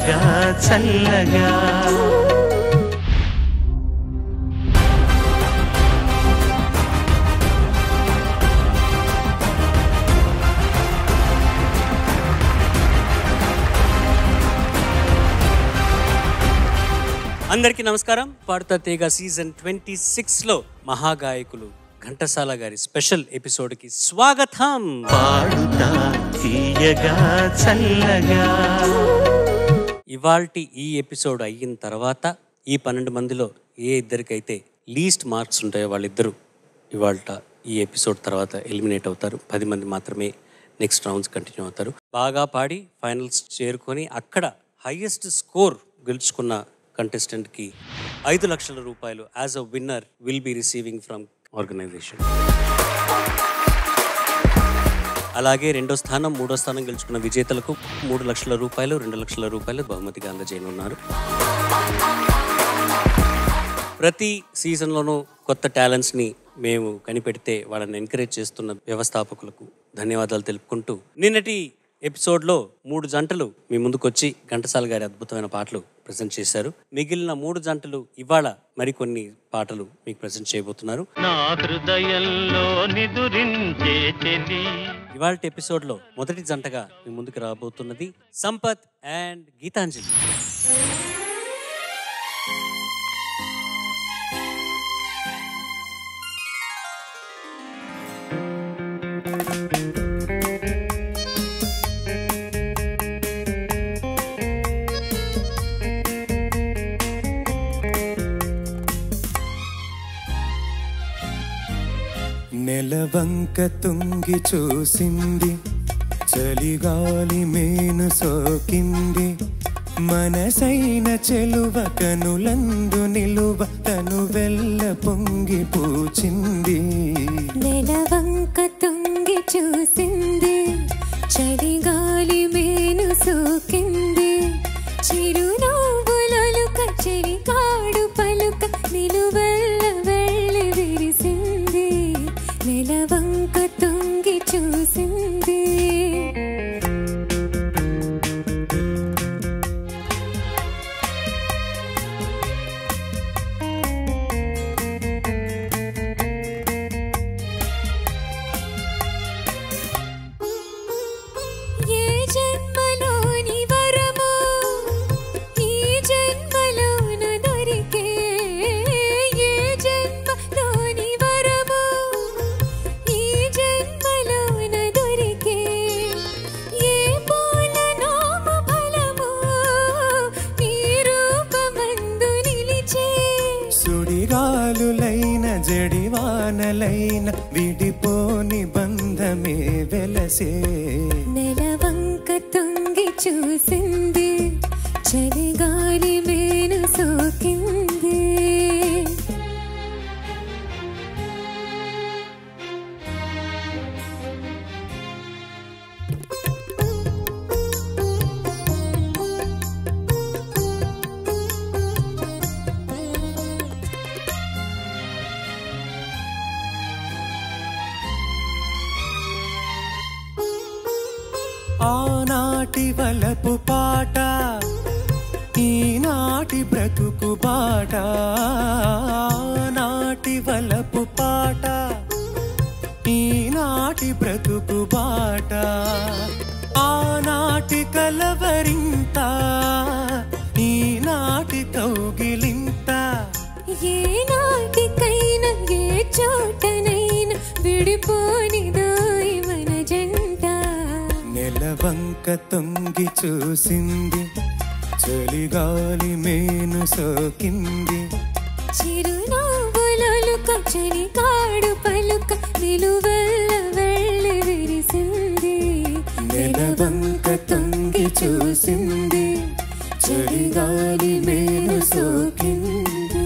తీయగా చల్లగా. అందరికీ నమస్కారం. పాడుతా తీగ సీజన్ 26లో మహాగాయకులు ఘంటసాల గారి స్పెషల్ ఎపిసోడ్కి స్వాగతం. పాడుతా తీయగా చల్లగా. ఇవాల్టి ఈ ఎపిసోడ్ అయిన తర్వాత ఈ 12 మందిలో ఏ ఇద్దరికైతే లీస్ట్ మార్క్స్ ఉంటాయో వాళ్ళిద్దరూ ఇవాల్ట ఈ ఎపిసోడ్ తర్వాత ఎలిమినేట్ అవుతారు. 10 మంది మాత్రమే నెక్స్ట్ రౌండ్స్ కంటిన్యూ అవుతారు. బాగా పాడి ఫైనల్స్ చేరుకొని అక్కడ హైయెస్ట్ స్కోర్ గెలుచుకున్న కంటెస్టెంట్కి 5 లక్షల రూపాయలు as a winner will be receiving from organization. అలాగే 2వ స్థానం 3వ స్థానం గెలుచుకున్న విజేతలకు 3 లక్షల రూపాయలు 2 లక్షల రూపాయలు బహుమతిగా అందజేయనున్నారు. ప్రతి సీజన్లోనూ కొత్త టాలెంట్స్ని మేము కనిపెడితే వాళ్ళని ఎంకరేజ్ చేస్తున్న వ్యవస్థాపకులకు ధన్యవాదాలు తెలుపుకుంటూ నిన్నటి ఎపిసోడ్లో 3 జంటలు మీ ముందుకొచ్చి ఘంటసాల గారి అద్భుతమైన పాటలు ప్రజెంట్ చేశారు. మిగిలిన 3 జంటలు ఇవాళ మరికొన్ని పాటలు మీకు ప్రజెంట్ చేయబోతున్నారు. ఇవాళ ఎపిసోడ్లో మొదటి జంటగా మీ ముందుకు రాబోతున్నది సంపత్ అండ్ గీతాంజలి. నెలవంక తుంగి చూసింది, చలిగాలి మేను సోకింది, మనసైన చెలువ కనులందు నిలువ తను వెల్ల పొంగి పూచింది. నెలవంక తుంగి చూసింది, చలిగాలి మేను సోకింది, చిరునవ్వులొలుక చెలికాడు పలుక నిలువెల్ల వెళ్ళి విరిసింది. నెలవంక తుంగి చూసింది. సుడిగాలులైన జడివానలైన విడిపోని బంధమే వెలసే. నెలవంక తుంగి చూసింది, చలిగాలి మేను సోకింది. ఆనాటి వలపు పాట, ఈనాటి బ్రతుకు బాట. ఆనాటి వలపు పాట, ఈనాటి బ్రతుకు బాట. ఆనాటి కలవరింత, ఈనాటి కౌగిలింత. ఏ నాటికైనా ఏ చోటనైనా విడిపోనిదోయ్ మన జంట. నెలవంక తొంగి చూసింది, చలిగాలి మేను సోకింది, చిరునవ్వులొలుక చెలికాడు పలుక నిలువెల్ల వెళ్ళి విరిసింది. నెలవంక తొంగి చూసింది, చలిగాలి మేను సోకింది.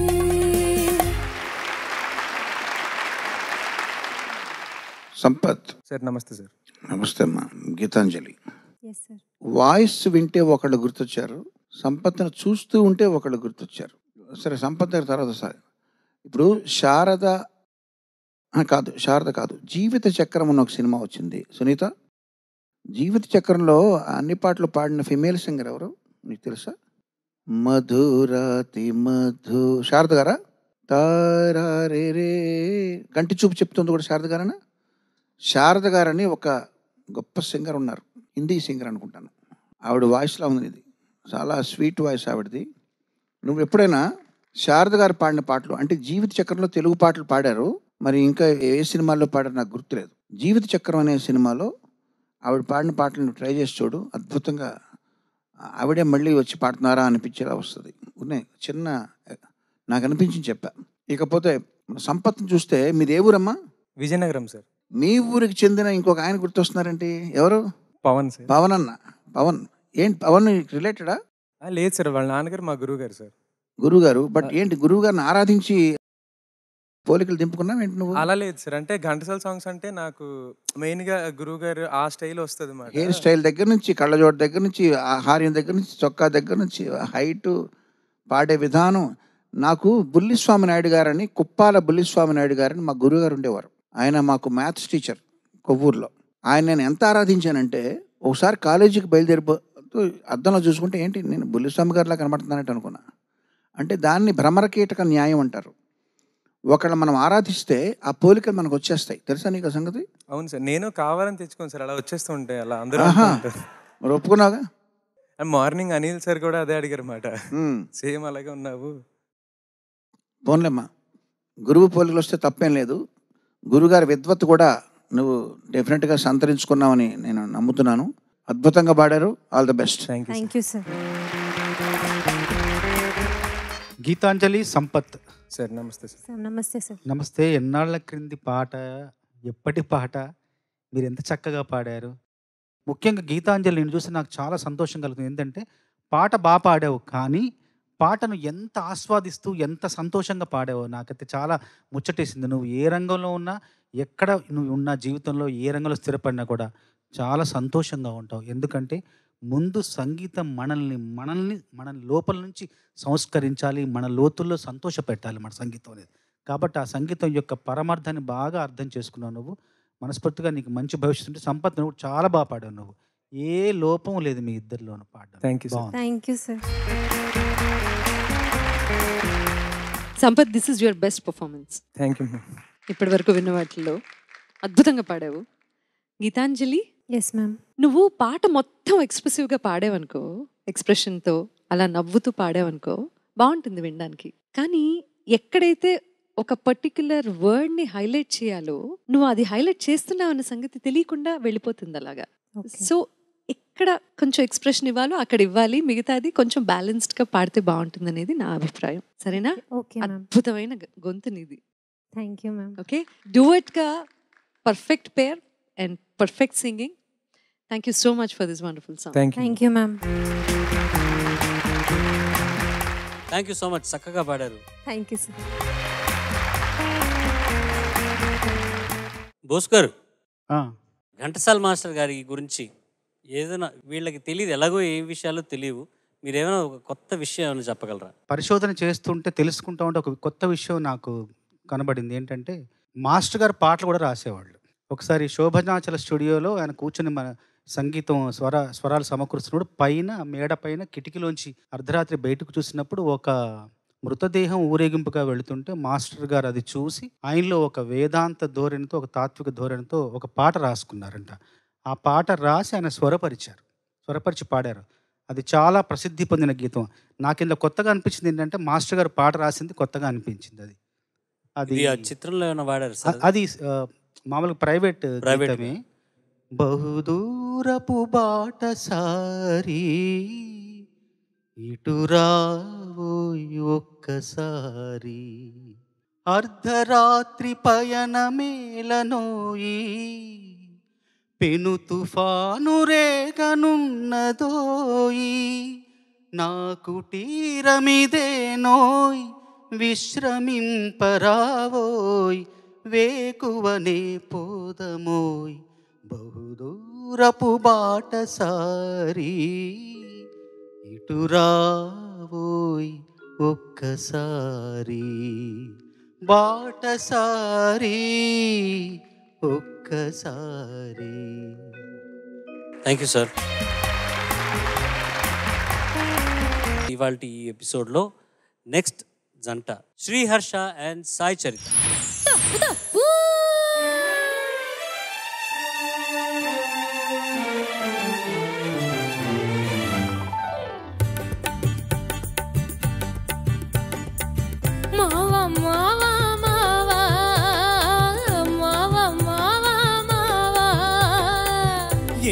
సంపత్ సార్ నమస్తే సార్. నమస్తే అమ్మా. Gitanjali, yes sir. వాయిస్ వింటే ఒకళ్ళు గుర్తొచ్చారు, సంపత్ను చూస్తూ ఉంటే ఒకళ్ళు గుర్తొచ్చారు. సరే, సంపత్ దగ్గర తర్వాత సార్. ఇప్పుడు శారద కాదు, జీవిత చక్రం అన్న ఒక సినిమా వచ్చింది. సునీత, జీవిత చక్రంలో అన్ని పాటలు పాడిన ఫిమేల్ సింగర్ ఎవరు? మీకు తెలుసా? మధురాతి మధు శారద గారా? తారా రే రే కంటి చూపు చెప్తుంది కూడా శారద గారనా? శారద గారని ఒక గొప్ప సింగర్ ఉన్నారు, హిందీ సింగర్ అనుకుంటాను. ఆవిడ వాయిస్లో ఉంది ఇది, చాలా స్వీట్ వాయిస్ ఆవిడది. నువ్వు ఎప్పుడైనా శారద గారు పాడిన పాటలు, అంటే జీవిత చక్రంలో తెలుగు పాటలు పాడారు, మరి ఇంకా ఏ సినిమాల్లో పాడారు నాకు గుర్తులేదు. జీవిత చక్రం అనే సినిమాలో ఆవిడ పాడిన పాటలను ట్రై చేసి చూడు, అద్భుతంగా ఆవిడే మళ్ళీ వచ్చి పాడుతున్నారా అనిపించేలా వస్తుంది. ఉన్నాయి చిన్న నాకు అనిపించింది చెప్పా. ఇకపోతే సంపత్ని చూస్తే మీది ఏ ఊరమ్మా? విజయనగరం సార్. మీ ఊరికి చెందిన ఇంకొక ఆయన గుర్తొస్తున్నారంటే ఎవరు? పవన్ సార్. పవన్ అన్న. పవన్ ఏంటి పవన్ రిలేటెడా? లేదు సార్, వాళ్ళ నాన్నగారు మా గురువు గారు సార్. గురువు గారు? బట్ ఏంటి గురువు గారిని ఆరాధించి పోలికలు దింపుకున్నావు ఏంటి నువ్వు? అలా లేదు సార్, అంటే ఘంటసాల సాంగ్స్ అంటే నాకు మెయిన్గా గురువు గారు ఆ స్టైల్ వస్తుంది మాట. హెయిర్ స్టైల్ దగ్గర నుంచి, కళ్ళజోడు దగ్గర నుంచి, ఆహార్యం దగ్గర నుంచి, చొక్కా దగ్గర నుంచి, హైటు, పాడే విధానం. నాకు బుల్లిస్వామి నాయుడు గారని, కుప్పాల బుల్లిస్వామి నాయుడు గారని మా గురువు గారు ఉండేవారు. ఆయన మాకు మ్యాథ్స్ టీచర్ కొవ్వూరులో. ఆయన నేను ఎంత ఆరాధించానంటే, ఒకసారి కాలేజీకి బయలుదేరిపోతూ అద్దంలో చూసుకుంటే ఏంటి నేను బుల్లిస్వామి గారిలా కనబడుతున్నానంటే అనుకున్నా. అంటే దాన్ని భ్రమరకీటక న్యాయం అంటారు. ఒకళ్ళు మనం ఆరాధిస్తే ఆ పోలికలు మనకు వచ్చేస్తాయి. తెలుసా నీకు ఆ సంగతి? అవును సార్, నేను కావాలని తెచ్చుకోను సార్, అలా వచ్చేస్తూ ఉంటాయి. అలా అందరూ మరి ఒప్పుకున్నావుగా? మార్నింగ్ అనిల్ సార్ కూడా అదే అడిగారు మాట, సేమ్ అలాగే ఉన్నావు. పోన్లేమ్మా, గురువు పోలికలు వస్తే తప్పేం లేదు. గురుగారి విద్వత్తు కూడా నువ్వు డెఫినెట్గా సంతరించుకున్నావని నేను నమ్ముతున్నాను. అద్భుతంగా పాడారు. All the best. Thank you sir. Geetanjali Sampath sir. నమస్తే సార్. నమస్తే సార్. నమస్తే. ఎన్నాళ్ళ క్రింది పాట, ఎప్పటి పాట, మీరు ఎంత చక్కగా పాడారు. ముఖ్యంగా గీతాంజలి నేను చూసి నాకు చాలా సంతోషం కలుగుతుంది. ఏంటంటే పాట బాగా పాడావు, కానీ పాటను ఎంత ఆస్వాదిస్తూ ఎంత సంతోషంగా పాడావో నాకైతే చాలా ముచ్చటేసింది. నువ్వు ఏ రంగంలో ఉన్నా, ఎక్కడ నువ్వు ఉన్న జీవితంలో ఏ రంగంలో స్థిరపడినా కూడా చాలా సంతోషంగా ఉంటావు. ఎందుకంటే ముందు సంగీతం మన లోపల నుంచి సంస్కరించాలి, మన లోతుల్లో సంతోష పెట్టాలి మన సంగీతం అనేది. కాబట్టి ఆ సంగీతం యొక్క పరమార్థాన్ని బాగా అర్థం చేసుకున్నావు నువ్వు. మనస్ఫూర్తిగా నీకు మంచి భవిష్యత్తు ఉంటే. సంపత్ నువ్వు చాలా బాగా పాడావు. నువ్వు ఏ లోపం లేదు మీ ఇద్దరిలోనూ పాడడం. Thank you sir. Thank you sir. Sampath, this is your best performance. Thank you. ఇప్పటి వరకు విన్న వాటిల్లో అద్భుతంగా పాడావు. Gitanjali, yes ma'am. నువ్వు పాట మొత్తం ఎక్స్ప్రెసివ్గా పాడావనుకో, ఎక్స్ప్రెషన్తో అలా నవ్వుతూ పాడావనుకో బాగుంటుంది వినడానికి. కానీ ఎక్కడైతే ఒక పర్టిక్యులర్ వర్డ్ని హైలైట్ చేయాలో నువ్వు అది హైలైట్ చేస్తున్నావు అన్న సంగతి తెలియకుండా వెళ్ళిపోతుంది అలాగా. సో ఎక్కడ కొంచెం ఎక్స్ప్రెషన్ ఇవ్వాలో అక్కడ ఇవ్వాలి, మిగతాది కొంచెం బ్యాలెన్స్డ్గా పాడితే బాగుంటుంది అనేది నా అభిప్రాయం. సరేనా? Okay ma'am. అద్భుతమైన గొంతు నీది. Thank you ma'am. ఓకే, డ్యూయట్గా perfect pair and perfect singing. Thank you so much for this wonderful song. Thank you ma'am. Thank you so much. చక్కగా పాడారు. Thank you sir. బోస్ గారు, ఘంటసాల మాస్టర్ గారి గురించి ఏదైనా వీళ్ళకి తెలియదు, ఎలాగో ఏ విషయాలు తెలియవు, మీరు ఏమైనా ఒక కొత్త విషయం ఏమైనా చెప్పగలరా? పరిశోధన చేస్తుంటే తెలుసుకుంటూ ఉంటే ఒక కొత్త విషయం నాకు కనబడింది. ఏంటంటే మాస్టర్ గారు పాటలు కూడా రాసేవాళ్ళు. ఒకసారి శోభనాచల స్టూడియోలో ఆయన కూర్చొని మన సంగీతం స్వరాలు సమకూరుస్తున్నప్పుడు పైన మేడ పైన కిటికీలోంచి అర్ధరాత్రి బయటకు చూసినప్పుడు ఒక మృతదేహం ఊరేగింపుగా వెళుతుంటే మాస్టర్ గారు అది చూసి ఆయనలో ఒక వేదాంత ధోరణితో, ఒక తాత్విక ధోరణితో ఒక పాట రాసుకున్నారంట. ఆ పాట రాసి ఆయన స్వరపరిచి పాడారు. అది చాలా ప్రసిద్ధి పొందిన గీతం. నాకు ఇందులో కొత్తగా అనిపించింది ఏంటంటే మాస్టర్ గారు పాట రాసింది కొత్తగా అనిపించింది. అది ఆ చిత్రంలో ఏమైనా వాడారు? అది మామూలుగా ప్రైవేట్ గీతమే. బహుదూరపు బాట సారి ఇటురావోయ్ ఒక్కసారి, అర్ధరాత్రి పయనమేలనోయి, పెను తుఫాను రేగనున్నదోయి, నా కుటీరమిదేనోయ్ విశ్రమింపరావోయ్, వేకువనే పోదమోయ్ బహుదూరపు బాట సారి ఇటురావోయ్ ఒక్కసారి, బాటసారి ఒక్కసారి. Thank you sir. ఇవాళ ఈ ఎపిసోడ్లో నెక్స్ట్ జంట శ్రీహర్ష అండ్ సాయి చరిత.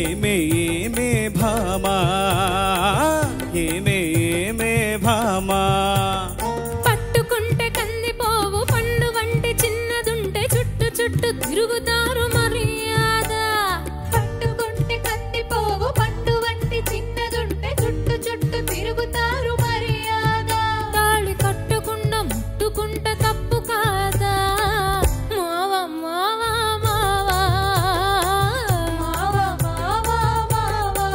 ఏమే ఏమే భామా ఏమే ఏమే భామా పట్టుకుంటే కందిపోవు పండు వంటి చిన్నదుంటే చుట్టు చుట్టు తిరుగుతారు మర్యాద. పట్టుకుంటే కందిపోవు పండు వంటి చిన్నదుంటే చుట్టు చుట్టు తిరుగుతారు మర్యాద. తాళి కట్టకుండా ముట్టుకుంటే తప్పు కాదా మావా మావా మావా మావా మావా మావా.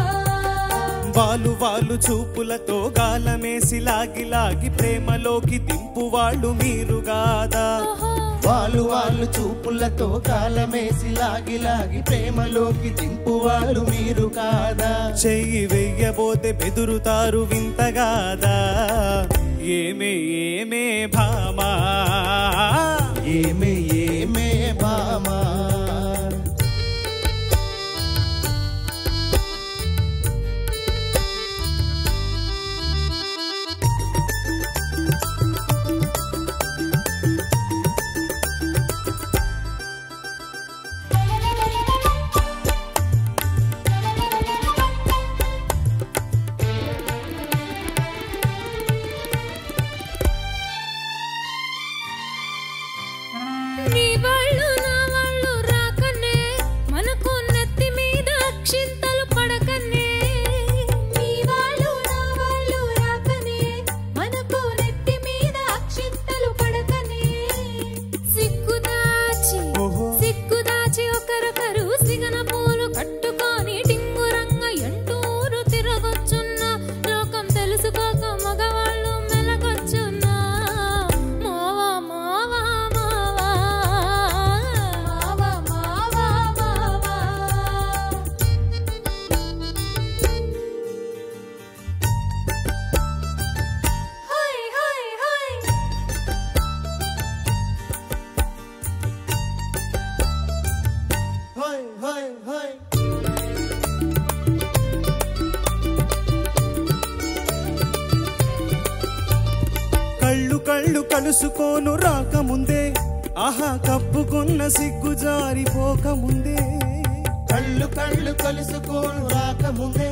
వాలు వాలు చూపులతో గాలమేసి లాగి లాగి ప్రేమలోకి దింపు వాళ్ళు మీరు కాదా. వాళ్ళు వాళ్ళు చూపులతో కాలమేసి లాగి లాగి ప్రేమలోకి దింపు వాళ్ళు మీరు కాదా. చెయ్యి వెయ్యబోతే బెదురుతారు వింతగాదా. ఏమే ఏమే భామా ఏమే ఏమే భామా నీ వాళ్ళు నా వాళ్ళు రాకనే మనకు నెత్తి మీద అక్షింతలు పడకనే. నీ వాళ్ళు నా వాళ్ళు రాకనే మనకు నెత్తి మీద అక్షింతలు పడకనే. సిగ్గుదాచి ఒకరొకరు సిగన పూలు కట్టుకొని టింగురంగ ఎంటూరు తిరగొచ్చున్నా. లోకం తెలుసుకోక మగవాళ్ళు మెలగొచ్చున్నా. మావా మావా మావా మావా మావా మావా. హై హై హై హోయ్ హోయ్ హోయ్ కళ్ళు కళ్ళు కలుసుకోను రాకముందే ఆహా కప్పుకున్న సిగ్గు జారిపోకముందే. కళ్ళు కళ్ళు కలుసుకోను రాకముందే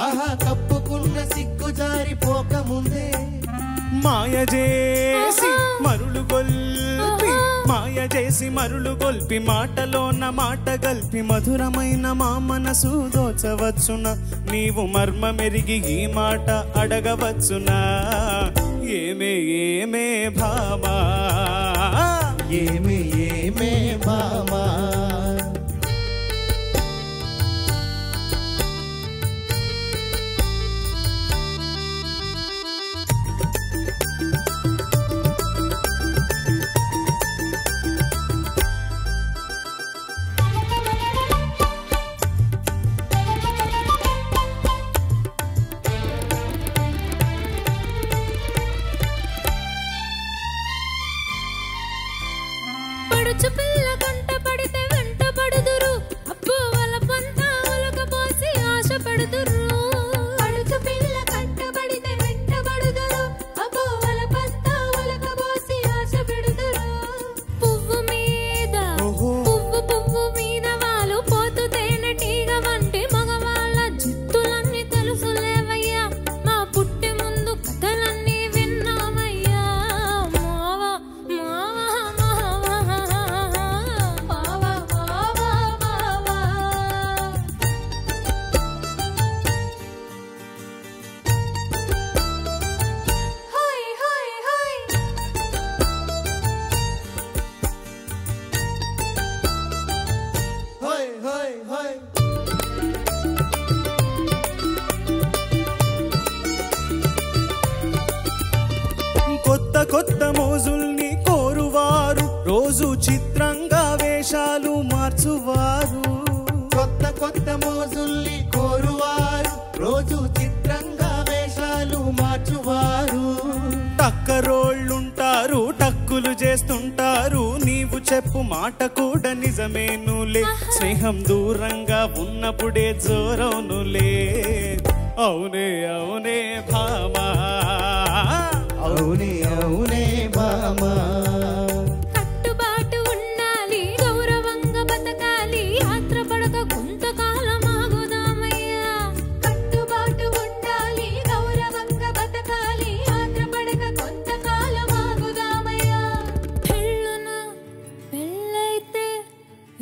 ఆహా కప్పుకున్న సిగ్గు జారిపోకముందే. మాయ చేసి మరులు గొల్పి మాయ చేసి మరులు గొల్పి మాటలోన మాట గల్పి మధురమైన మా మనసు దోచవచ్చునా. నీవు మర్మ మెరిగి ఈ మాట అడగవచ్చునా. ఏమే ఏమే భామా ఏమే ఏమే భామా పడుచు పిల్ల కంట పడితే వెంట పడుదురు. అప్పు వాళ్ళ పంట ఒలకపోసి ఆశ పెడుదురు. పడుచు పిల్ల కంట పడితే వెంట పడుదురు. అప్పు వాళ్ళ పంట ఒలకపోసి ఆశ పెడుదురు. పువ్వు మీద పువ్వు మీద వాళ్ళు పోతు తేనెటీగ వంటి మగవాళ్ళ జిత్తులన్నీ తెలుసులేవయ్యా. మా పుట్టి ముందు కథలన్నీ విన్నామయ్యా. మావా మావా మావా మావా మావా. హై హై హై హోయ్ హోయ్ హోయ్ కొత్త కొత్త మోజుల్ని కోరువారు రోజు చిత్రంగా వేషాలు మార్చువారు. కొత్త కొత్త మోజుల్ని కోరువారు రోజు చిత్రంగా వేషాలు వాళ్ళుంటారు టక్కులు చేస్తుంటారు నీవు చెప్పు మాట కూడా నిజమేనులే స్నేహం దూరంగా ఉన్నప్పుడే జోరవునులే అవునే అవునే భామా అవునే అవునే భామా కట్టుబాటు ఉండాలి గౌరవంగా బతకాలి ఆత్రపడక కొంతకాలం ఆగుదామయ్యా కట్టుబాటు ఉండాలి గౌరవంగా బతకాలి ఆత్రపడక కొంతకాలం ఆగుదామయ్యా పెళ్ళైతే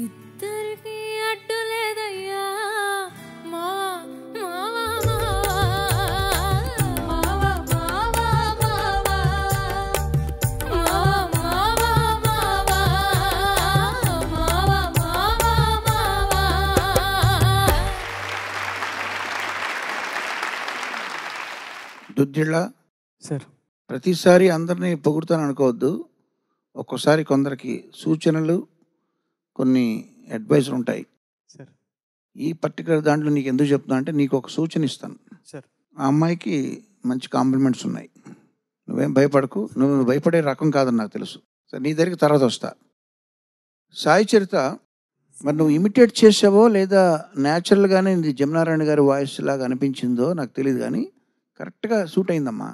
ఇద్దరికి అడ్డు లేదయ్యా మా మావా మావా మావా దుద్దిళ్ళ సార్ ప్రతిసారి అందరినీ పొగుడుతాను అనుకోవద్దు. ఒక్కోసారి కొందరికి సూచనలు కొన్ని అడ్వైజులు ఉంటాయి. సార్ ఈ పర్టికులర్ దాంట్లో నీకు ఎందుకు చెప్తున్నా అంటే నీకు ఒక సూచన ఇస్తాను. సార్ ఆ అమ్మాయికి మంచి కాంప్లిమెంట్స్ ఉన్నాయి. నువ్వేం భయపడకు. నువ్వు భయపడే రకం కాదని నాకు తెలుసు. సరే నీ దగ్గరికి తర్వాత వస్తా. సాయి చరిత మరి నువ్వు ఇమిటేట్ చేసావో లేదా న్యాచురల్గానే ఇది జమునారాయణ గారి వాయిస్ లాగా అనిపించిందో నాకు తెలియదు కానీ కరెక్ట్గా సూట్ అయిందమ్మా.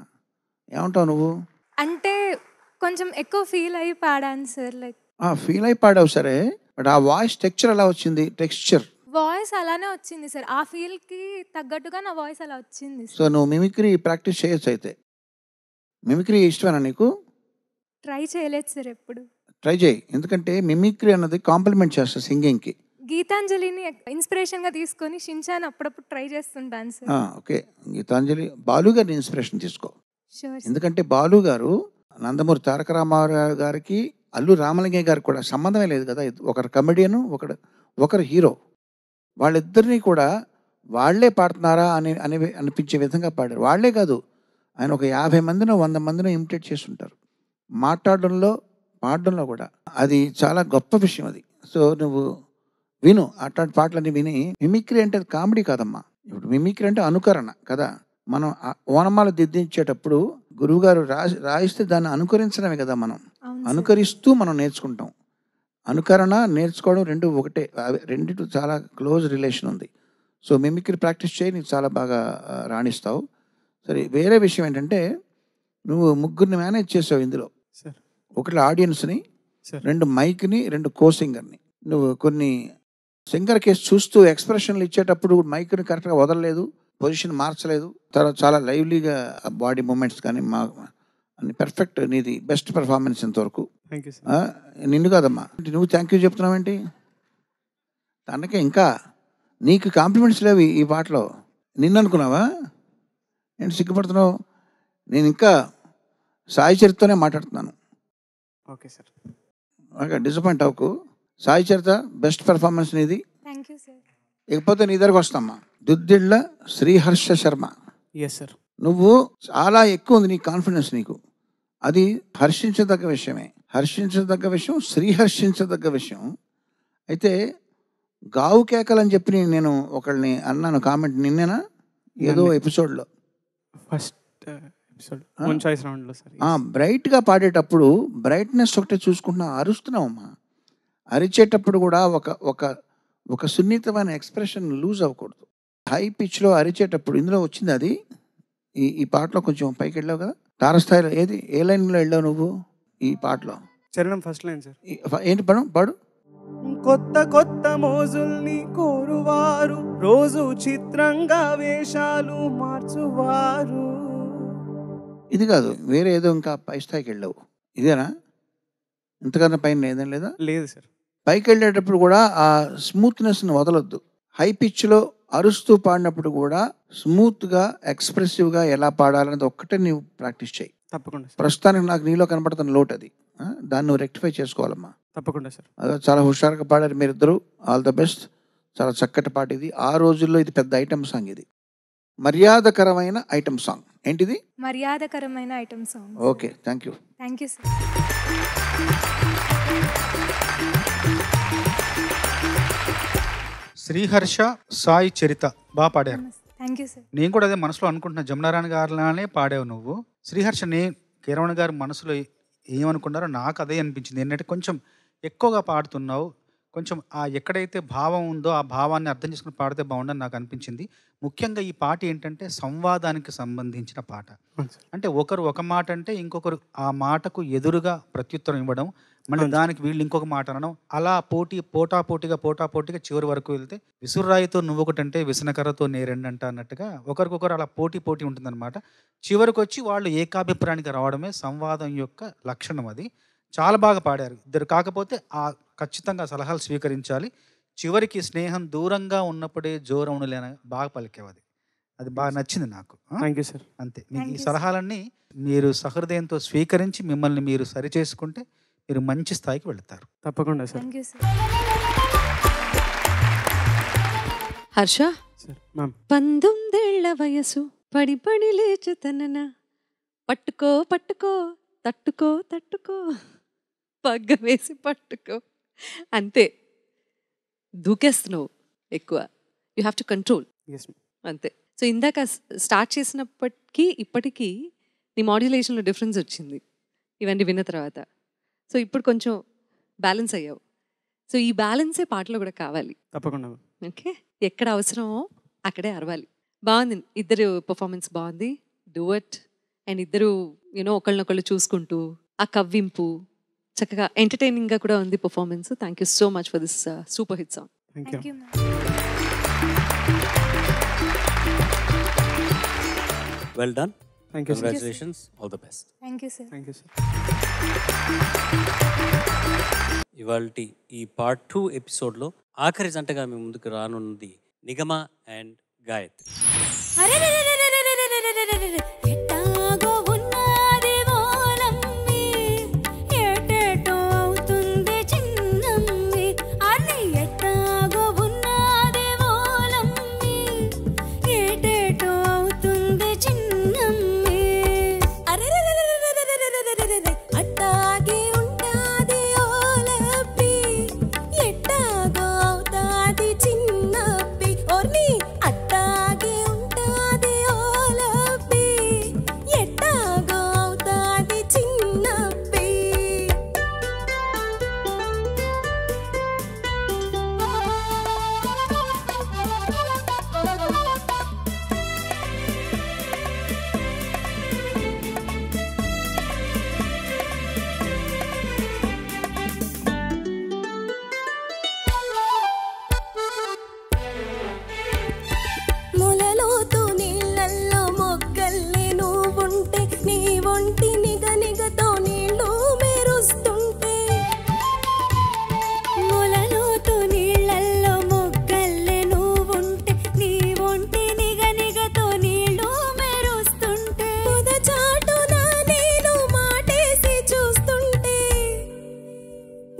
ఏమంటావు నువ్వు? అంటే కొంచెం ఎక్కువ ఫీల్ అయ్యి పాడాను సార్. లైక్ ఫీల్ అయి పాడావు సరే, బట్ ఆ వాయిస్ టెక్స్చర్ ఎలా వచ్చింది? టెక్స్చర్ వాయిస్ అలానే వచ్చింది సార్. ఆ ఫీల్కి తగ్గట్టుగా నా వాయిస్ అలా వచ్చింది. సో నువ్వు మిమిక్రీ ప్రాక్టీస్ చేయొచ్చు అయితే. మిమిక్రీ ఇష్టమేనా నీకు? ట్రై చేయలేదు సార్ ఎప్పుడు. ట్రై చేయి. ఎందుకంటే మిమిక్రీ అన్నది కాంప్లిమెంట్ చేస్తా సింగింగ్కి. గీతాంజలిని ఇన్స్పిరేషన్గా తీసుకొని షిన్చాన్ అప్పుడప్పుడు ట్రై చేస్తుంటాను సార్. ఓకే, గీతాంజలి బాలు గారిని ఇన్స్పిరేషన్ తీసుకో. షూర్. ఎందుకంటే బాలు గారు నందమూరి తారక రామారావు గారికి అల్లు రామలింగయ్య గారికి కూడా సంబంధమే లేదు కదా. ఒకరు కమెడియను, ఒకరు హీరో. వాళ్ళిద్దరినీ కూడా వాళ్లే పాడుతున్నారా అనిపించే విధంగా పాడారు. వాళ్లే కాదు, ఆయన ఒక 50 మందినో 100 మందినో ఇమిటేట్ చేస్తుంటారు. మాట్లాడడంలో పాడడంలో కూడా అది చాలా గొప్ప విషయం అది. సో నువ్వు విను అట్లాంటి పాటలన్నీ విని. మిమిక్రీ అంటే అది కామెడీ కాదమ్మా. ఇప్పుడు మిమిక్రీ అంటే అనుకరణ కదా. మనం ఓనమాలు దిద్దించేటప్పుడు గురువుగారు రాయిస్తే దాన్ని అనుకరించడమే కదా. మనం అనుకరిస్తూ మనం నేర్చుకుంటాం. అనుకరణ నేర్చుకోవడం రెండు ఒకటే. రెండిటి చాలా క్లోజ్ రిలేషన్ ఉంది. సో మిమిక్రీ ప్రాక్టీస్ చేయి, నీకు చాలా బాగా రాణిస్తావు. సరే, వేరే విషయం ఏంటంటే నువ్వు 3 మేనేజ్ చేసావు ఇందులో. ఒకటి ఆడియన్స్ని, 2 మైక్ని, 2 కో-సింగర్ని. నువ్వు కొన్ని సింగర్ కేసు చూస్తూ ఎక్స్ప్రెషన్లు ఇచ్చేటప్పుడు మైక్ని కరెక్ట్గా వదలలేదు, పొజిషన్ మార్చలేదు. తర్వాత చాలా లైవ్లీగా బాడీ మూమెంట్స్ కానీ అన్ని పర్ఫెక్ట్. నీది బెస్ట్ పెర్ఫార్మెన్స్ ఇంతవరకు. నిన్ను కాదమ్మా, నువ్వు థ్యాంక్ యూ చెప్తున్నావేంటి? తనకే ఇంకా నీకు కాంప్లిమెంట్స్ లేవు ఈ పాటలో. నిన్ను అనుకున్నావా? నేను సిగ్గుపడుతున్నావు. నేను ఇంకా సాయి చరితతోనే మాట్లాడుతున్నాను. Okay sir. ఓకే, డిసప్పాయింట్ అవ్వకు. సాయి చరిత బెస్ట్ పెర్ఫార్మెన్స్ నీది. Thank you sir. ఇకపోతే నీ దగ్గరకు వస్తామ్మా. దుద్దిళ్ళ శ్రీహర్ష శర్మ. Yes sir. నువ్వు చాలా ఎక్కువ ఉంది నీ కాన్ఫిడెన్స్. నీకు అది హర్షించదగ్గ విషయమే. హర్షించదగ్గ విషయం, శ్రీహర్షించదగ్గ విషయం. అయితే గావు కేకలు అని చెప్పి నేను ఒకళ్ళని అన్నాను కామెంట్. నిన్నేనా ఏదో ఎపిసోడ్లో? ఫస్ట్ ఎపిసోడ్ వన్ చాయిస్ రౌండ్లో సార్. బ్రైట్గా పాడేటప్పుడు బ్రైట్నెస్ ఒకటే చూసుకుంటున్నా, అరుస్తున్నావమ్మా. అరిచేటప్పుడు కూడా ఒక సున్నితమైన ఎక్స్ప్రెషన్ లూజ్ అవ్వకూడదు. హై పిచ్లో అరిచేటప్పుడు ఇందులో వచ్చింది అది. ఈ పాటలో కొంచెం పైకి వెళ్ళావు కదా. తారస్థాయిలో ఏ లైన్లో వెళ్ళావు నువ్వు ఈ పాటలో? చరణం ఫస్ట్ లైన్ సార్. ఏంటి పాడు? కొత్త కొత్త మోజుల్ని కోరువారు, రోజు చిత్రంగా వేషాలు మార్చువారు. ఇది కాదు, వేరే ఏదో ఇంకా పై స్థాయికి వెళ్ళావు. ఇదేనా? ఇంతకన్నా పైన ఏదేం లేదా? లేదు సార్. పైకి వెళ్ళేటప్పుడు కూడా ఆ స్మూత్నెస్ని వదలొద్దు. హై పిచ్లో అరుస్తూ పాడినప్పుడు కూడా స్మూత్గా ఎక్స్ప్రెసివ్గా ఎలా పాడాలనేది ఒక్కటే నీవు ప్రాక్టీస్ చేయి. తప్పకుండా. ప్రస్తుతానికి నాకు నీలో కనపడుతున్న లోటు అది. దాన్ని నువ్వు రెక్టిఫై చేసుకోవాలమ్మా. తప్పకుండా సార్. అదే చాలా హుషారుగా పాడారు మీరిద్దరు. All the best. చాలా చక్కటి పాట ఇది. ఆ రోజుల్లో ఇది పెద్ద ఐటమ్ సాంగ్. ఇది మర్యాదకరమైన ఐటమ్ సాంగ్. ఏంటిది? మర్యాదకరమైన item song. Okay, thank you. Thank you sir. Sriharsha, Sai Charitha బాగా పాడారు. Thank you sir. నేను కూడా అదే మనసులో అనుకుంటున్నా, జమునారాయణ గారిలానే పాడావు నువ్వు. శ్రీహర్ష, కిరణ్ గారు మనసులో ఏమనుకున్నారో నాకు అదే అనిపించింది. ఏంటంటే కొంచెం ఎక్కువగా పాడుతున్నావు, కొంచెం ఆ ఎక్కడైతే భావం ఉందో ఆ భావాన్ని అర్థం చేసుకుని పాడితే బాగుండని నాకు అనిపించింది. ముఖ్యంగా ఈ పాట ఏంటంటే సంవాదానికి సంబంధించిన పాట. అంటే ఒకరు ఒక మాట అంటే ఇంకొకరు ఆ మాటకు ఎదురుగా ప్రత్యుత్తరం ఇవ్వడం, మళ్ళీ దానికి వీళ్ళు ఇంకొక మాట అనడం, అలా పోటాపోటీగా చివరి వరకు వెళ్తే విసురాయితో నువ్వొకటంటే విసనకర్రతో నేరెండంట అన్నట్టుగా ఒకరికొకరు అలా పోటీ ఉంటుందన్నమాట. చివరికి వచ్చి వాళ్ళు ఏకాభిప్రాయానికి రావడమే సంవాదం యొక్క లక్షణం. అది చాలా బాగా పాడారు ఇద్దరు. కాకపోతే ఖచ్చితంగా సలహాలు స్వీకరించాలి. చివరికి స్నేహం దూరంగా ఉన్నప్పుడే జోరవునులేన బాగా పలికేవది. అది బాగా నచ్చింది నాకు. Thank you sir. అంతే. మీకు ఈ సలహాలన్నీ మీరు సహృదయంతో స్వీకరించి మిమ్మల్ని మీరు సరిచేసుకుంటే మీరు మంచి స్థాయికి వెళ్తారు. తప్పకుండా sir. Thank you sir. Harsha, sir ma'am. 19 వయసు పడి లేచుతనన, పట్టుకో తట్టుకో పగ్గ వేసి పట్టుకో, అంతే. దూకేస్తున్నావు ఎక్కువ. You have to control. అంతే. సో ఇందాక స్టార్ట్ చేసినప్పటికీ ఇప్పటికీ నీ మాడ్యులేషన్లో డిఫరెన్స్ వచ్చింది ఇవన్నీ విన్న తర్వాత. సో ఇప్పుడు కొంచెం బ్యాలెన్స్ అయ్యావు. సో ఈ బ్యాలెన్సే పాటలో కూడా కావాలి. తప్పకుండా. ఓకే, ఎక్కడ అవసరమో అక్కడే అరవాలి. బాగుంది, ఇద్దరు పర్ఫార్మెన్స్ బాగుంది. Do it. అండ్ ఇద్దరు ఒకళ్ళనొకళ్ళు చూసుకుంటూ ఆ కవ్వింపు చక్కగా ఎంటర్టైనింగ్గా కూడా ఉంది performance. Thank you so much for this super hit song. Thank you ma'am. Well done. Thank you. Congratulations. All the best. Thank you sir. Thank you sir. ఇవాల్టి ఈ పార్ట్ 2 ఎపిసోడ్లో ఆఖరి జంటగా మీ ముందుకు రానున్నది నిగమ అండ్ గాయత్రి. ఎట్టాగో ఉన్నది ఓలమ్మి, ఏటేటో అవుతుంది చిన్నమ్మి. అరే ఎట్టాగో ఉన్నది ఓలమ్మి, ఏటేటో అవుతుంది చిన్నమ్మి. అరే అట్టాగే ఉంటాది ఓలప్పి, ఎట్టాగో అవుతాది చిన్నప్పి. ఓర్ని అట్టాగే ఉంటాది ఓలప్పి, ఎట్టాగో అవుతాది చిన్నప్పి. మొలలోతు నీళ్ళల్లో మొగ్గల్లి నువ్వుంటే, నీ ఒంటి నిగనిగతో నీళ్ళు మెరుస్తుంటే. మొలలోతు నీళ్ళల్లో మొగ్గల్లి నువ్వుంటే, నీ ఒంటి నిగనిగతో నీళ్ళు మెరుస్తుంటే. పొదచాటున నేను మాటేసి చూస్తుంటే,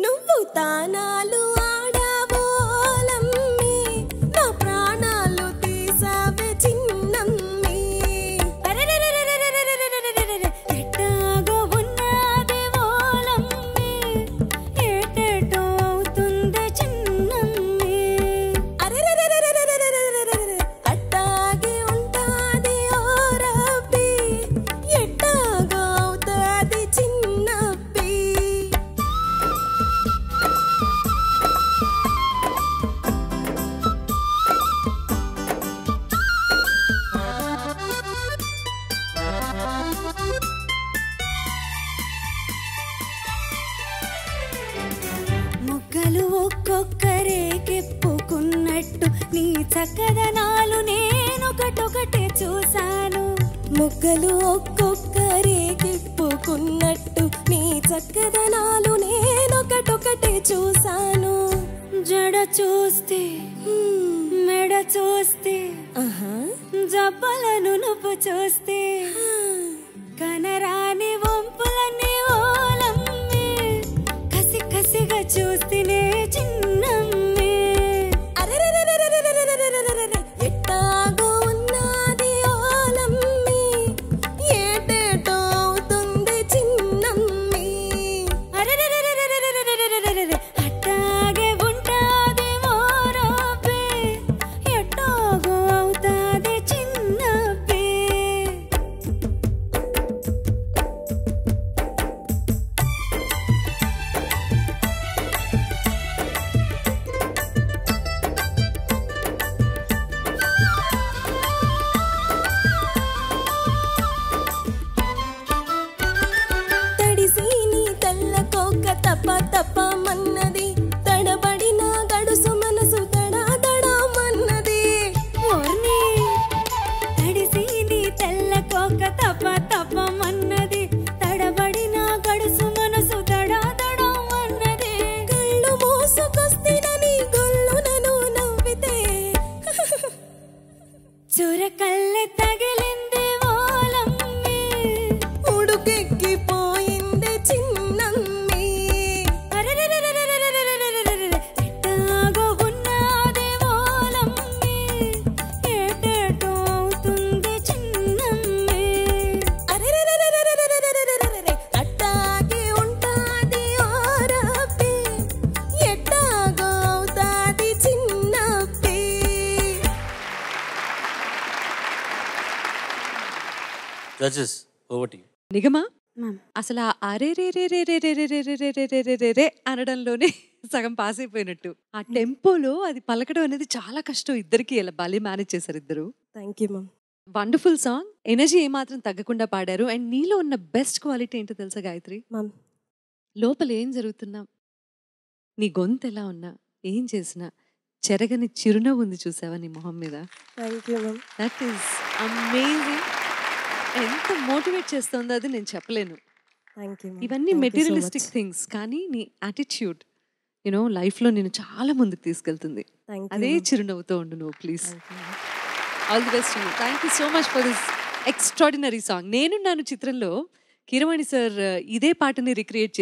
నువ్వు తానాలు ఆడావోలమ్మి, నా ప్రాణాలు తీసావే చిన్నమ్మి. ఎట్టాగో ఉన్నది ఓలమ్మి, ఏటేటో అవుతుంది చిన్నమ్మి. అట్టాగే ఉంటాది ఓరబ్బి, ఎట్టాగో అవుతాది చిన్నప్పి. మొగ్గలు ఒక్కొక్కరే కెప్పుకున్నట్టు, నీ చక్కదనాలు నేనొకటొకటే చూశాను. మొగ్గలు ఒక్కొక్కరే కెప్పుకున్నట్టు, నీ చక్కదనాలు నేనొకటొకటే చూశాను. జడ చూస్తే మెడ చూస్తే, జబ్బలను నువ్వు చూస్తే, కనరాని వంపులన్నీ ఓలమ్మి, కసి కసిగా చూస్తేనే చిన్నమ్మి. ఎట్టాగో ఉన్నది ఓలమ్మి, ఏటేటో అవుతుంది చిన్నమ్మి. అట్టాగే ఉంటాది ఓరబ్బి, ఎట్టాగో అవుతాది చిన్నప్పి. తప్ప తప్పమన్నది తడబడిన గడుసు మనసు తడాదడామన్నది ఓర్ని తడిసింది తెల్ల కోక తప్ప తప్పమన్నది తడబడిన గడుసు మనసు తడాదడామన్నది కళ్ళు మోసుకొస్తినని గొల్లునను నవ్వితే చురకల్లె తగిలింది ఓలమ్మి ఉడుకెక్కిపోయింది చిన్నమ్మి ఎట్టాగో ఉన్నది ఓలమ్మి ఏటేటో అవుతుంది చిన్నమ్మి అట్టాగే ఉంటాది ఓరబ్బి ఎట్టాగో అవుతాది చిన్నప్పి. Judges over to you. Nigama అసలు ఆ అరే రే రే రే రే రే రే రే రే రే రే రే రే రే రే అనడంలోనే సగం పాస్ అయిపోయినట్టు. ఆ టెంపోలో అది పలకడం అనేది చాలా కష్టం. ఇద్దరికి ఇలా భలే మేనేజ్ చేశారు ఇద్దరు. Thank you ma'am. Wonderful song. Energy ఏమాత్రం తగ్గకుండా పాడారు. అండ్ నీలో ఉన్న బెస్ట్ క్వాలిటీ ఏంటో తెలుసా గాయత్రి? మ్యామ్ లోపల ఏం జరుగుతున్నా, నీ గొంతు ఎలా ఉన్నా, ఏం చేసినా చెరగని చిరునవ్వు ఉంది చూసావా నీ మొహం మీద? Thank you ma'am. That is amazing. ఎంత మోటివేట్ చేస్తుందో అది నేను చెప్పలేను. థ్యాంక్ యూ ఇవన్నీ మెటీరియలిస్టిక్ థింగ్స్, కానీ నీ యాటిట్యూడ్ యూనో లైఫ్లో నేను చాలా ముందుకు తీసుకెళ్తుంది. అదే చిరునవ్వుతో ఉండు నువ్వు please. All the best you. Thank you so much for this extraordinary song. నేనున్నాను చిత్రంలో కీరవాణి సార్ ఇదే పాటని రిక్రియేట్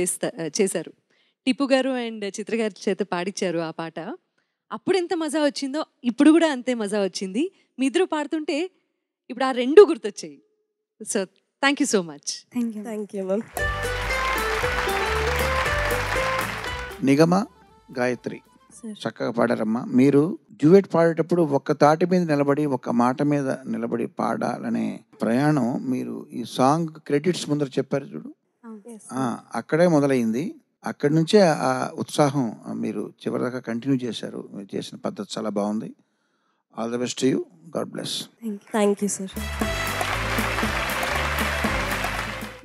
చేశారు. టిప్పు గారు అండ్ చిత్ర గారి చేత పాడించారు ఆ పాట. అప్పుడు ఎంత మజా వచ్చిందో ఇప్పుడు కూడా అంతే మజా వచ్చింది. మీ ఇద్దరు పాడుతుంటే ఇప్పుడు ఆ రెండు గుర్తొచ్చాయి. So thank you so much. Thank you ma'am. Nigama, Gayatri చక్కగా పాడారమ్మా. మీరు డ్యూయట్ పాడేటప్పుడు ఒక్క తాటి మీద నిలబడి ఒక్క మాట మీద నిలబడి పాడాలనే ప్రయాణం మీరు ఈ సాంగ్ క్రెడిట్స్ ముందర చెప్పారు చూడు, అక్కడే మొదలైంది. అక్కడి నుంచే ఆ ఉత్సాహం మీరు చివరిదాకా కంటిన్యూ చేశారు. మీరు చేసిన పద్ధతి చాలా బాగుంది. All the best to you. God bless. Thank you sir.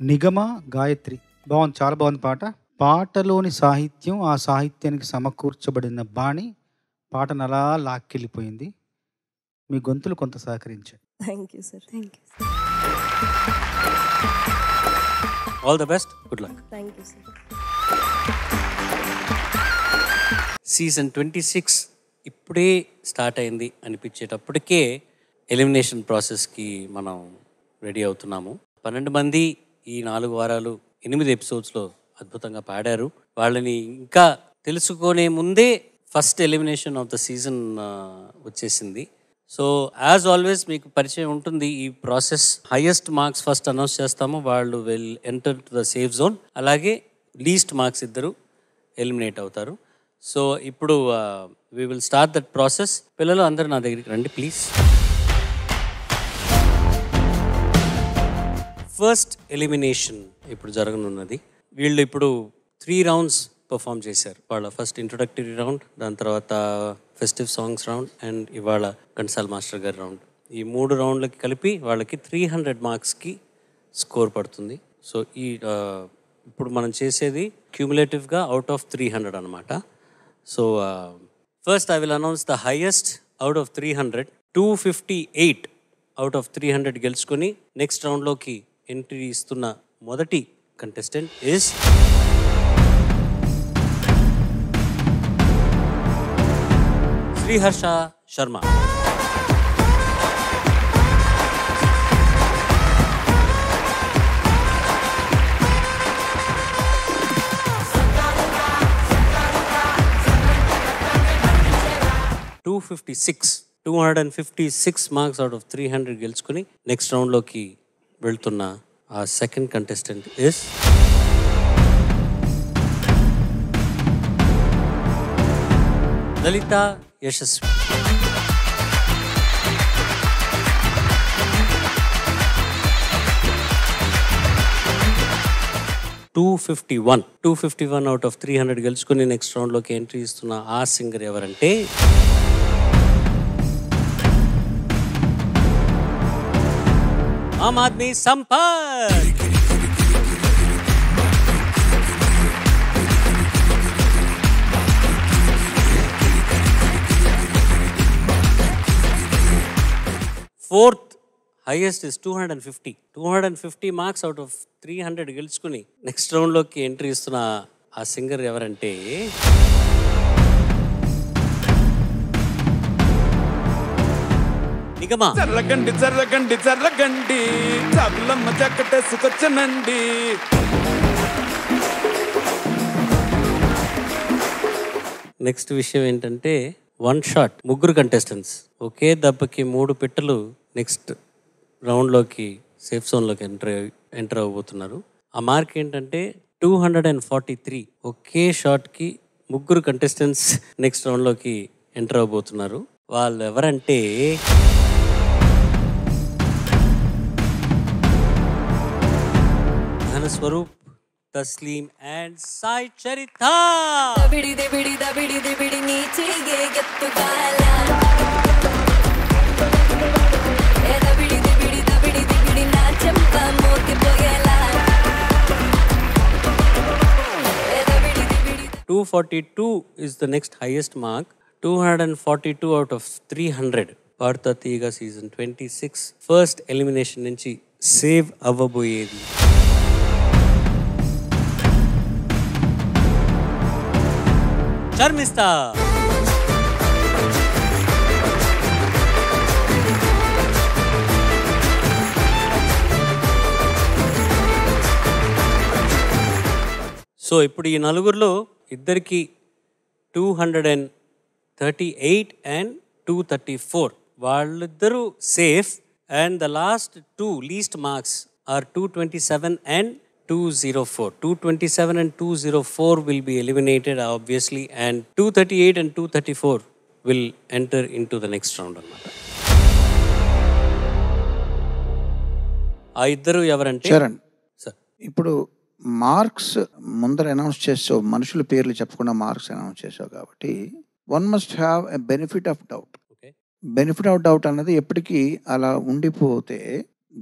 Nigama, Gayatri బాగుంది, చాలా బాగుంది పాట. పాటలోని సాహిత్యం, ఆ సాహిత్యానికి సమకూర్చబడిన బాణి పాటను అలా లాక్కెళ్ళిపోయింది. మీ గొంతులు కొంత సహకరించాయి. Thank you sir. Thank you. All the best. Good luck. Thank you sir. Season 26 ఇప్పుడే స్టార్ట్ అయింది అనిపించేటప్పటికే ఎలిమినేషన్ ప్రాసెస్కి మనం రెడీ అవుతున్నాము. 12 మంది ఈ 4 వారాలు 8 ఎపిసోడ్స్లో అద్భుతంగా పాడారు. వాళ్ళని ఇంకా తెలుసుకునే ముందే first elimination of the season వచ్చేసింది. సో యాజ్ ఆల్వేస్ మీకు పరిచయం ఉంటుంది ఈ process. Highest marks first announce చేస్తాము, వాళ్ళు will enter to the safe zone. అలాగే లీస్ట్ మార్క్స్ ఇద్దరు ఎలిమినేట్ అవుతారు. సో ఇప్పుడు we will start that process. పిల్లలు అందరూ నా దగ్గరికి రండి ప్లీజ్. ఫస్ట్ ఎలిమినేషన్ ఇప్పుడు జరగనున్నది. వీళ్ళు ఇప్పుడు 3 రౌండ్స్ పర్ఫామ్ చేశారు. వాళ్ళ ఫస్ట్ ఇంట్రొడక్టరీ రౌండ్, దాని తర్వాత ఫెస్టివ్ సాంగ్స్ రౌండ్, అండ్ ఇవాళ ఘంటసాల మాస్టర్ గారి రౌండ్. ఈ 3 రౌండ్లకి కలిపి వాళ్ళకి 300 మార్క్స్కి స్కోర్ పడుతుంది. సో ఈ ఇప్పుడు మనం చేసేది క్యూములేటివ్గా అవుట్ ఆఫ్ 300 అనమాట. So first I will announce the highest out of 300. 258 out of 300 గెలుచుకొని నెక్స్ట్ రౌండ్లోకి ఎంట్రీ ఇస్తున్న మొదటి contestant is Sriharsha Sharma. $256 marks out of 300 గెలుచుకుని నెక్స్ట్ రౌండ్లోకి వెళ్తున్న ఆ second contestant is Lalitha Yashasvi. $251 out of 300 గెలుచుకుని నెక్స్ట్ రౌండ్లోకి ఎంట్రీ ఇస్తున్న ఆ సింగర్ ఎవరంటే ఆమ్ ఆద్మీ Sampath. Fourth highest is 250. 250 marks out of 300 గెలుచుకుని నెక్స్ట్ రౌండ్లోకి ఎంట్రీ ఇస్తున్న ఆ సింగర్ ఎవరంటే నిగమా. చర్రగండి చర్రగండి చర్రగండి చాకులమ్మ చక్కటేసుకొచ్చనండి. నెక్స్ట్ విషయం ఏంటంటే 1 షాట్, 3 కంటెస్టెంట్స్ ఒకే దెబ్బకి 3 పిట్టలు నెక్స్ట్ రౌండ్లోకి సేఫ్ జోన్లోకి ఎంటర్ అవ్వబోతున్నారు. ఆ మార్క్ ఏంటంటే 243. ఒకే షాట్కి 3 కంటెస్టెంట్స్ నెక్స్ట్ రౌండ్లోకి ఎంటర్ అవ్వబోతున్నారు. వాళ్ళు ఎవరంటే Dhanaswaroop, Tasleem and Sai Charitha. $242 is the next highest mark. 242 out of 300. వార్తా తీగ సీజన్ 26 ఫస్ట్ ఎలిమినేషన్ నుంచి సేవ్ అవ్వబోయేది శర్మిస్తా. సో ఇప్పుడు ఈ నలుగురిలో ఇద్దరికి 238 and 234. వాళ్ళిద్దరూ safe. And the last 2 least marks are 227 and 204. 227 and 204 will be eliminated obviously, and 238 and 234 will enter into the next round అన్నమాట. ఆ ఇద్దరు ఎవరంటే చరణ్, ఇప్పుడు మార్క్స్ ముందర అనౌన్స్ చేసావు, మనుషుల పేర్లు చెప్పకుండా మార్క్స్ అనౌన్స్ చేసావు కాబట్టి one must have a benefit of doubt. Benefit of doubt అన్నది ఎప్పటికీ అలా ఉండిపోతే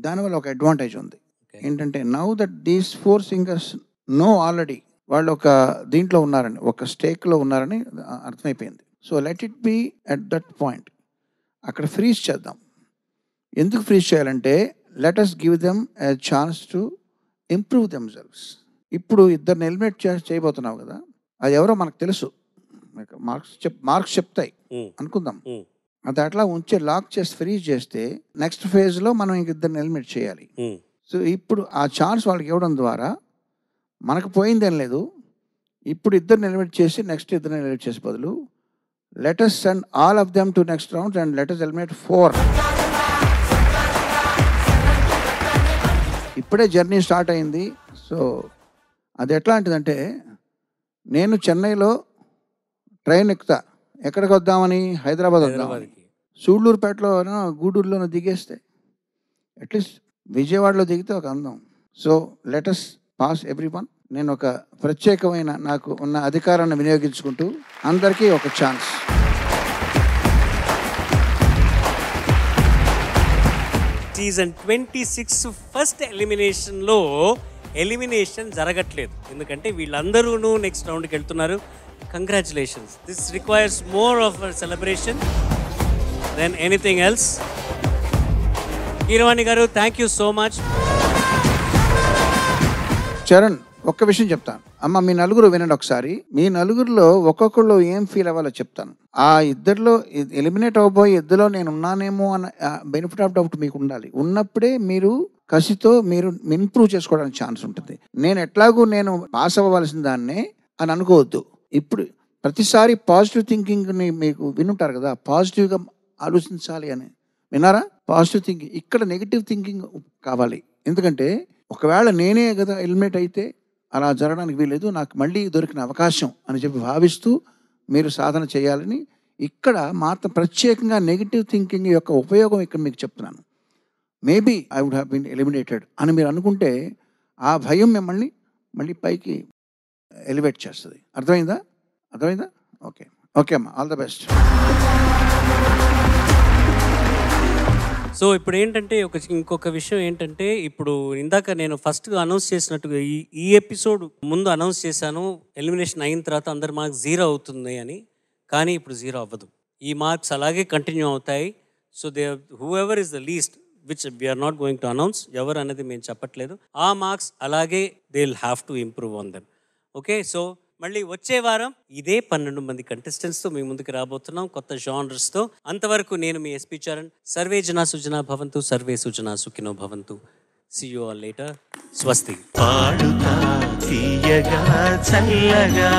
దానివల్ల ఒక అడ్వాంటేజ్ ఉంది. ఏంటంటే now that these 4 singers know already వాళ్ళు ఒక దీంట్లో ఉన్నారని, ఒక స్టేక్లో ఉన్నారని అర్థమైపోయింది. So let it be at that point. అక్కడ ఫ్రీజ్ చేద్దాం. ఎందుకు ఫ్రీజ్ చేయాలంటే let us give them a chance to improve themselves. ఇప్పుడు ఇద్దరిని ఎలిమినేట్ చేయబోతున్నావు కదా, అది ఎవరో మనకు తెలుసు, మార్క్స్ చెప్తాయి అనుకుందాం. అది అట్లా ఉంచే లాక్ చేసి ఫ్రీజ్ చేస్తే నెక్స్ట్ ఫేజ్లో మనం ఇంక ఇద్దరిని ఎలిమినేట్ చేయాలి. సో ఇప్పుడు ఆ ఛాన్స్ వాళ్ళకి ఇవ్వడం ద్వారా మనకు పోయిందేం లేదు. ఇప్పుడు ఇద్దరిని ఎలిమినేట్ చేసి నెక్స్ట్ ఇద్దరిని ఎలిమినేట్ చేసే బదులు let us send all of them to next round and let us eliminate 4. ఇప్పుడే జర్నీ స్టార్ట్ అయింది. సో అది ఎట్లాంటిదంటే, నేను చెన్నైలో ట్రైన్ ఎక్కుతా, ఎక్కడికి వద్దామని, హైదరాబాద్ వద్దామని, సూళ్ళూరుపేటలో గూడూరులోనూ దిగేస్తే అట్లీస్ట్ విజయవాడలో దిగితే ఒక అందం. So let us pass everyone. నేను ఒక ప్రత్యేకమైన నాకు ఉన్న అధికారాన్ని వినియోగించుకుంటూ అందరికీ ఒక ఛాన్స్. సీజన్ 26 ఫస్ట్ ఎలిమినేషన్లో ఎలిమినేషన్ జరగట్లేదు, ఎందుకంటే వీళ్ళందరూ నెక్స్ట్ రౌండ్కి వెళ్తున్నారు. Congratulations. This requires more of a celebration then anything else. Keeravani garu, thank you so much. Charan, ఒక్క విషయం చెప్తాను అమ్మ, మీ నలుగురు వినండి ఒకసారి. మీ నలుగురిలో ఒక్కొక్కళ్ళు ఏం ఫీల్ అవ్వాలో చెప్తాను. ఆ ఇద్దరిలో ఎలిమినేట్ అవ్వబోయే ఇద్దరిలో నేను ఉన్నానేమో అన్న బెనిఫిట్ ఆఫ్ డౌట్ మీకు ఉండాలి. ఉన్నప్పుడే మీరు కసితో మీరు ఇంప్రూవ్ చేసుకోవడానికి ఛాన్స్ ఉంటుంది. నేను ఎట్లాగూ నేను పాస్ అవ్వవలసిన దాన్నే అని అనుకోవద్దు. ఇప్పుడు ప్రతిసారి పాజిటివ్ థింకింగ్ని మీకు వినుంటారు కదా, పాజిటివ్గా ఆలోచించాలి అని విన్నారా? Positive thinking. ఇక్కడ నెగిటివ్ థింకింగ్ కావాలి. ఎందుకంటే ఒకవేళ నేనే కదా ఎలిమినేట్ అయితే అలా జరగడానికి వీలేదు, నాకు మళ్ళీ దొరికిన అవకాశం అని చెప్పి భావిస్తూ మీరు సాధన చేయాలని ఇక్కడ మాత్రం ప్రత్యేకంగా నెగిటివ్ థింకింగ్ యొక్క ఉపయోగం ఇక్కడ మీకు చెప్తున్నాను. Maybe I would have been eliminated అని మీరు అనుకుంటే ఆ భయం మిమ్మల్ని మళ్ళీ పైకి ఎలివేట్ చేస్తుంది. అర్థమైందా? ఓకే అమ్మా, ఆల్ ద బెస్ట్. సో ఇప్పుడు ఏంటంటే ఇంకొక విషయం ఏంటంటే, ఇప్పుడు ఇందాక నేను ఫస్ట్ అనౌన్స్ చేసినట్టుగా ఈ ఎపిసోడ్ ముందు అనౌన్స్ చేశాను, ఎలిమినేషన్ అయిన తర్వాత అందరి మార్క్స్ 0 అవుతుంది అని. కానీ ఇప్పుడు 0 అవ్వదు. ఈ మార్క్స్ అలాగే కంటిన్యూ అవుతాయి. So they whoever is the least which we are not going to announce, ఎవరు అనేది మేము చెప్పట్లేదు. ఆ మార్క్స్ అలాగే they will have to improve on them. Okay, so మళ్ళీ వచ్చే వారం ఇదే 12 మంది కంటెస్టెంట్స్తో మీ ముందుకు రాబోతున్నాం కొత్త జానర్స్తో. అంతవరకు నేను మీ ఎస్పీ చరణ్. సర్వే జనా సుజనా భవంతు, సర్వే సుజనా సుఖినో భవంతు. See you all later. స్వస్తి. పాడుతా తీయగా చల్లగా